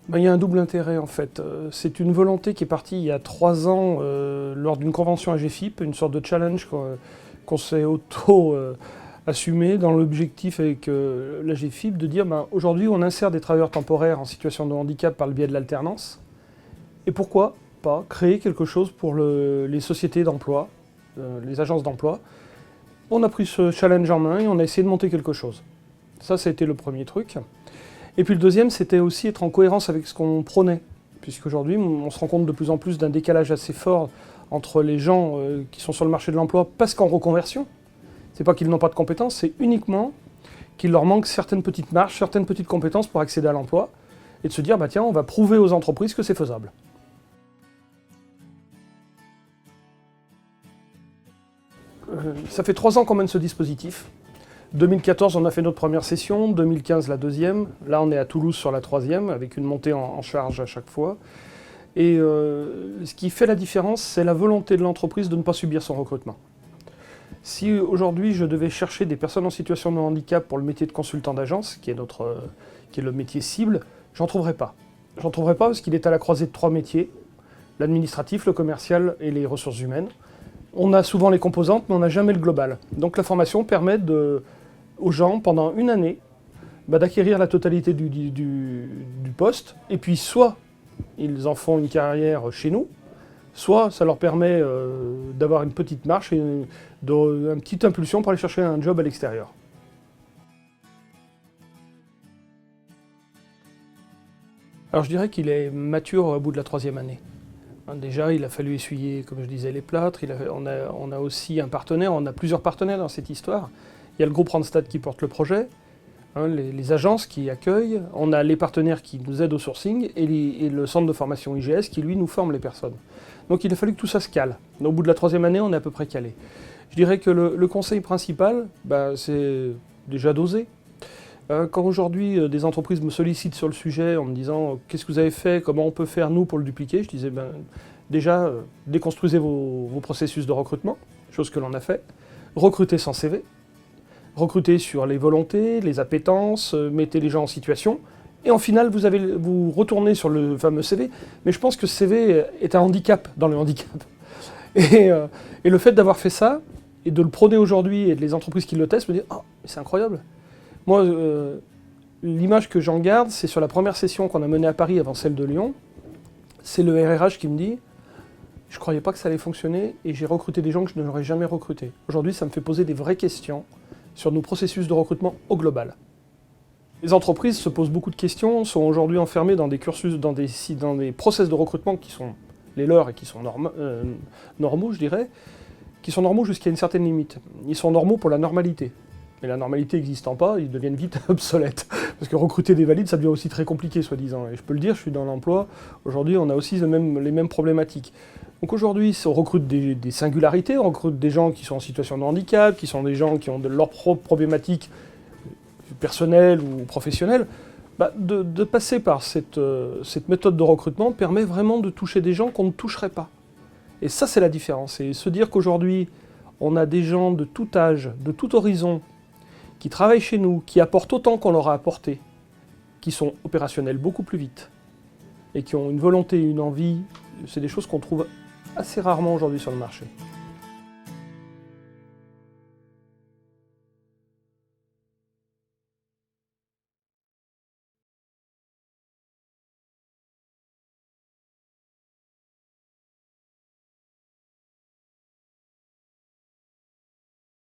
Ben, il y a un double intérêt en fait. C'est une volonté qui est partie il y a 3 ans lors d'une convention AGFIP, une sorte de challenge qu'on s'est auto-assumé dans l'objectif avec l'AGFIP de dire ben, aujourd'hui on insère des travailleurs temporaires en situation de handicap par le biais de l'alternance. Et pourquoi pas créer quelque chose pour les sociétés d'emploi, les agences d'emploi. On a pris ce challenge en main et on a essayé de monter quelque chose. Ça a été le premier truc. Et puis le deuxième, c'était aussi être en cohérence avec ce qu'on prônait. Puisqu'aujourd'hui, on se rend compte de plus en plus d'un décalage assez fort entre les gens qui sont sur le marché de l'emploi parce qu'en reconversion. C'est pas qu'ils n'ont pas de compétences, c'est uniquement qu'il leur manque certaines petites marges, certaines petites compétences pour accéder à l'emploi. Et de se dire, bah tiens, on va prouver aux entreprises que c'est faisable. Ça fait 3 ans qu'on mène ce dispositif. 2014, on a fait notre première session, 2015 la deuxième, là on est à Toulouse sur la troisième, avec une montée en charge à chaque fois. Et ce qui fait la différence, c'est la volonté de l'entreprise de ne pas subir son recrutement. Si aujourd'hui je devais chercher des personnes en situation de handicap pour le métier de consultant d'agence, qui est le métier cible, j'en trouverais pas. J'en trouverais pas parce qu'il est à la croisée de 3 métiers, l'administratif, le commercial et les ressources humaines. On a souvent les composantes, mais on n'a jamais le global. Donc la formation permet aux gens, pendant une année, d'acquérir la totalité du poste, et puis soit ils en font une carrière chez nous, soit ça leur permet d'avoir une petite marche et une petite impulsion pour aller chercher un job à l'extérieur. Alors je dirais qu'il est mature au bout de la 3e année. Déjà, il a fallu essuyer, comme je disais, les plâtres. On a aussi un partenaire, on a plusieurs partenaires dans cette histoire. Il y a le groupe Randstad qui porte le projet, les agences qui accueillent, on a les partenaires qui nous aident au sourcing et le centre de formation IGS qui, lui, nous forme les personnes. Donc il a fallu que tout ça se cale. Au bout de la 3e année, on est à peu près calé. Je dirais que le conseil principal, c'est déjà d'oser. Quand aujourd'hui des entreprises me sollicitent sur le sujet en me disant qu'est-ce que vous avez fait, comment on peut faire nous pour le dupliquer, je disais déjà déconstruisez vos processus de recrutement, chose que l'on a fait, recrutez sans CV, recrutez sur les volontés, les appétences, mettez les gens en situation, et en final vous retournez sur le fameux CV, mais je pense que ce CV est un handicap dans le handicap. Et le fait d'avoir fait ça, et de le prôner aujourd'hui, et de les entreprises qui le testent, me disent « Ah, c'est incroyable !» Moi, l'image que j'en garde, c'est sur la première session qu'on a menée à Paris avant celle de Lyon. C'est le RRH qui me dit « Je ne croyais pas que ça allait fonctionner et j'ai recruté des gens que je n'aurais jamais recrutés. » Aujourd'hui, ça me fait poser des vraies questions sur nos processus de recrutement au global. Les entreprises se posent beaucoup de questions, sont aujourd'hui enfermées dans des cursus, dans des process de recrutement qui sont les leurs et qui sont normaux, je dirais, qui sont normaux jusqu'à une certaine limite. Ils sont normaux pour la normalité. Mais la normalité n'existant pas, ils deviennent vite obsolètes. Parce que recruter des valides, ça devient aussi très compliqué, soi-disant. Et je peux le dire, je suis dans l'emploi. Aujourd'hui, on a aussi les mêmes problématiques. Donc aujourd'hui, on recrute des singularités, on recrute des gens qui sont en situation de handicap, qui sont des gens qui ont leurs propres problématiques personnelles ou professionnelles. De passer par cette méthode de recrutement permet vraiment de toucher des gens qu'on ne toucherait pas. Et ça, c'est la différence. Et se dire qu'aujourd'hui, on a des gens de tout âge, de tout horizon, qui travaillent chez nous, qui apportent autant qu'on leur a apporté, qui sont opérationnels beaucoup plus vite, et qui ont une volonté, une envie, c'est des choses qu'on trouve assez rarement aujourd'hui sur le marché.